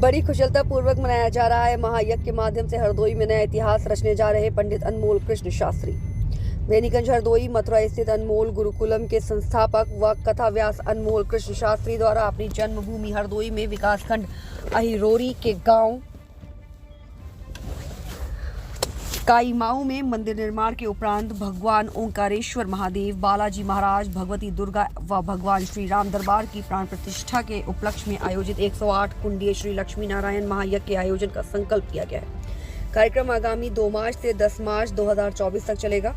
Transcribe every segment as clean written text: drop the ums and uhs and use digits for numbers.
बड़ी कुशलता पूर्वक मनाया जा रहा है महायज्ञ के माध्यम से हरदोई में नया इतिहास रचने जा रहे पंडित अनमोल कृष्ण शास्त्री। वेनीगंज हरदोई मथुरा स्थित अनमोल गुरुकुलम के संस्थापक व कथा व्यास अनमोल कृष्ण शास्त्री द्वारा अपनी जन्मभूमि हरदोई में विकासखंड अहिरोरी के गांव काईमाऊ में मंदिर निर्माण के उपरांत भगवान ओंकारेश्वर महादेव, बालाजी महाराज, भगवती दुर्गा व भगवान श्री राम दरबार की प्राण प्रतिष्ठा के उपलक्ष्य में आयोजित 108 कुंडीय श्री लक्ष्मी नारायण महायज्ञ के आयोजन का संकल्प किया गया है। कार्यक्रम आगामी 2 मार्च से 10 मार्च 2024 तक चलेगा।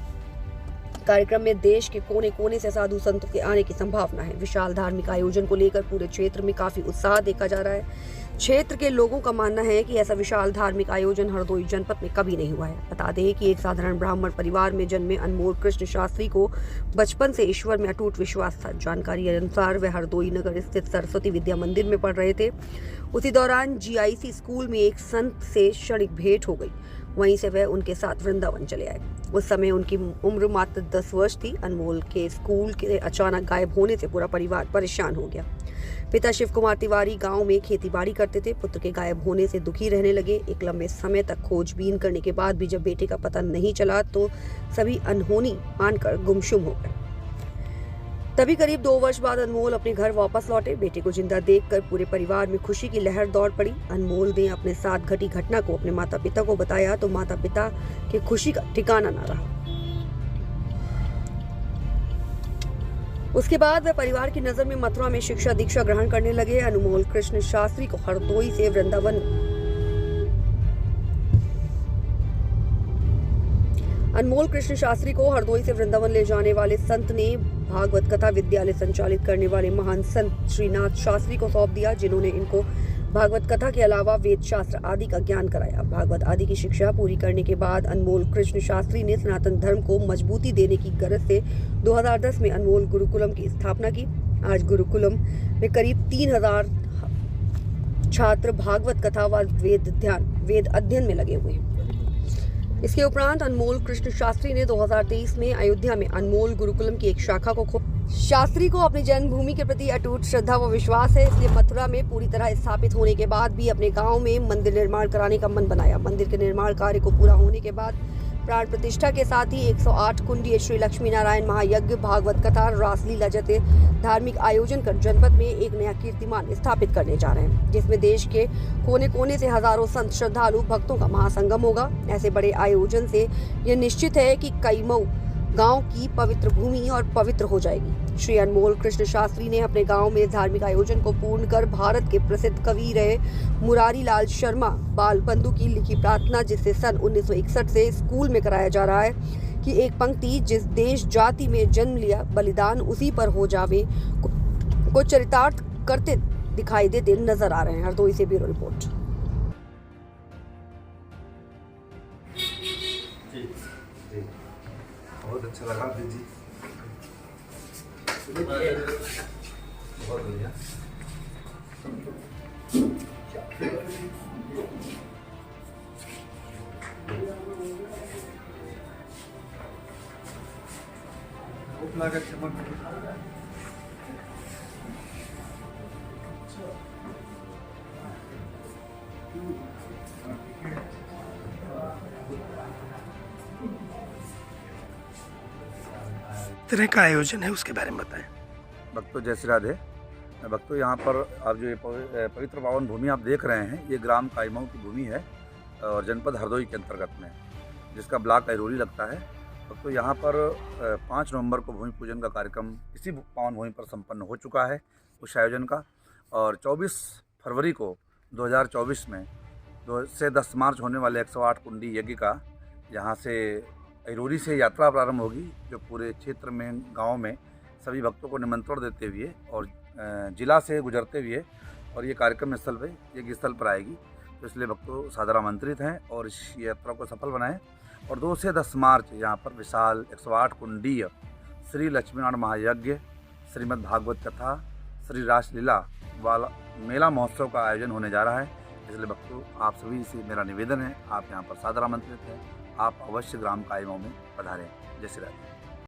कार्यक्रम में देश के कोने कोने से साधु संतों के आने की संभावना है। विशाल धार्मिक आयोजन को लेकर पूरे क्षेत्र में काफी उत्साह देखा जा रहा है। क्षेत्र के लोगों का मानना है कि ऐसा विशाल धार्मिक आयोजन हरदोई जनपद में कभी नहीं हुआ है। बता दें कि एक साधारण ब्राह्मण परिवार में जन्मे अनमोल कृष्ण शास्त्री को बचपन से ईश्वर में अटूट विश्वास था। जानकारी अनुसार वे हरदोई नगर स्थित सरस्वती विद्या मंदिर में पढ़ रहे थे। उसी दौरान GIC स्कूल में एक संत से क्षणिक भेंट हो गई। वहीं से वह उनके साथ वृंदावन चले आए। उस समय उनकी उम्र मात्र 10 वर्ष थी। अनमोल के स्कूल के अचानक गायब होने से पूरा परिवार परेशान हो गया। पिता शिव कुमार तिवारी गांव में खेतीबाड़ी करते थे। पुत्र के गायब होने से दुखी रहने लगे। एक लंबे समय तक खोजबीन करने के बाद भी जब बेटे का पता नहीं चला तो सभी अनहोनी मानकर गुमसुम हो गए। तभी करीब 2 वर्ष बाद अनमोल अपने घर वापस लौटे। बेटे को जिंदा देखकर पूरे परिवार में खुशी की लहर दौड़ पड़ी। अनमोल ने अपने साथ घटी घटना को अपने माता पिता को बताया तो माता पिता की खुशी का ठिकाना न रहा। उसके बाद वे परिवार की नजर में मथुरा में शिक्षा दीक्षा ग्रहण करने लगे। अनमोल कृष्ण शास्त्री को हरदोई से वृंदावन ले जाने वाले संत ने भागवत कथा विद्यालय संचालित करने वाले महान संत श्रीनाथ शास्त्री को सौंप दिया, जिन्होंने इनको भागवत कथा के अलावा वेद शास्त्र आदि का ज्ञान कराया। भागवत आदि की शिक्षा पूरी करने के बाद अनमोल कृष्ण शास्त्री ने सनातन धर्म को मजबूती देने की गरज से 2010 में अनमोल गुरुकुलम की स्थापना की। आज गुरुकुलम में करीब 3000 छात्र भागवत कथा व वेद अध्ययन में लगे हुए हैं। इसके उपरांत अनमोल कृष्ण शास्त्री ने 2023 में अयोध्या में अनमोल गुरुकुलम की एक शाखा को शास्त्री को अपनी जन्मभूमि के प्रति अटूट श्रद्धा व विश्वास है, इसलिए मथुरा में पूरी तरह स्थापित होने के बाद भी अपने गांव में मंदिर निर्माण कराने का मन बनाया। मंदिर के निर्माण कार्य को पूरा होने के बाद प्राण प्रतिष्ठा के साथ ही 108 कुंडीय श्री लक्ष्मी नारायण महायज्ञ, भागवत कथा, रासलीला जैसे धार्मिक आयोजन कर जनपद में एक नया कीर्तिमान स्थापित करने जा रहे हैं, जिसमें देश के कोने कोने से हजारों संत श्रद्धालु भक्तों का महासंगम होगा। ऐसे बड़े आयोजन से यह निश्चित है कि काईमाऊ गांव की पवित्र भूमि और पवित्र हो जाएगी। श्री अनमोल कृष्ण शास्त्री ने अपने गांव में धार्मिक आयोजन को पूर्ण कर भारत के प्रसिद्ध कवि रहे मुरारी लाल शर्मा बाल बंधु की लिखी प्रार्थना, जिसे सन 1961 से स्कूल में कराया जा रहा है, कि एक पंक्ति जिस देश जाति में जन्म लिया बलिदान उसी पर हो जावे को चरितार्थ करते दिखाई देते नजर आ रहे हैं। हरदोई से ब्यूरो रिपोर्ट। बहुत अच्छा लगा दीदी, बहुत बढ़िया। उपला का चमक तरह का आयोजन है, उसके बारे में बताएं। भक्तों जय श्री राधे। भक्तों यहाँ पर आप जो ये पवित्र पावन भूमि आप देख रहे हैं, ये ग्राम काईमाऊ की भूमि है और जनपद हरदोई के अंतर्गत में, जिसका ब्लॉक अहिरोरी लगता है। भक्तों यहाँ पर 5 नवंबर को भूमि पूजन का कार्यक्रम इसी पावन भूमि पर संपन्न हो चुका है उस आयोजन का, और 24 फरवरी को 2024 में 2 से 10 मार्च होने वाले 108 कुंडी यज्ञ का यहाँ से अहिरोरी से यात्रा प्रारंभ होगी, जो पूरे क्षेत्र में गांव में सभी भक्तों को निमंत्रण देते हुए और जिला से गुजरते हुए और ये कार्यक्रम स्थल पे यज्ञ स्थल पर आएगी। तो इसलिए भक्तों सादर आमंत्रित हैं और इस यात्रा को सफल बनाएं। और 2 से 10 मार्च यहाँ पर विशाल 108 कुंडीय श्री लक्ष्मीनारायण महायज्ञ, श्रीमद् भागवत कथा, श्री रासलीला वाला मेला महोत्सव का आयोजन होने जा रहा है। इसलिए भक्तों आप सभी से मेरा निवेदन है, आप यहाँ पर सादर आमंत्रित हैं। आप अवश्य ग्राम काईमाऊ में पधारें। जय श्री राधे।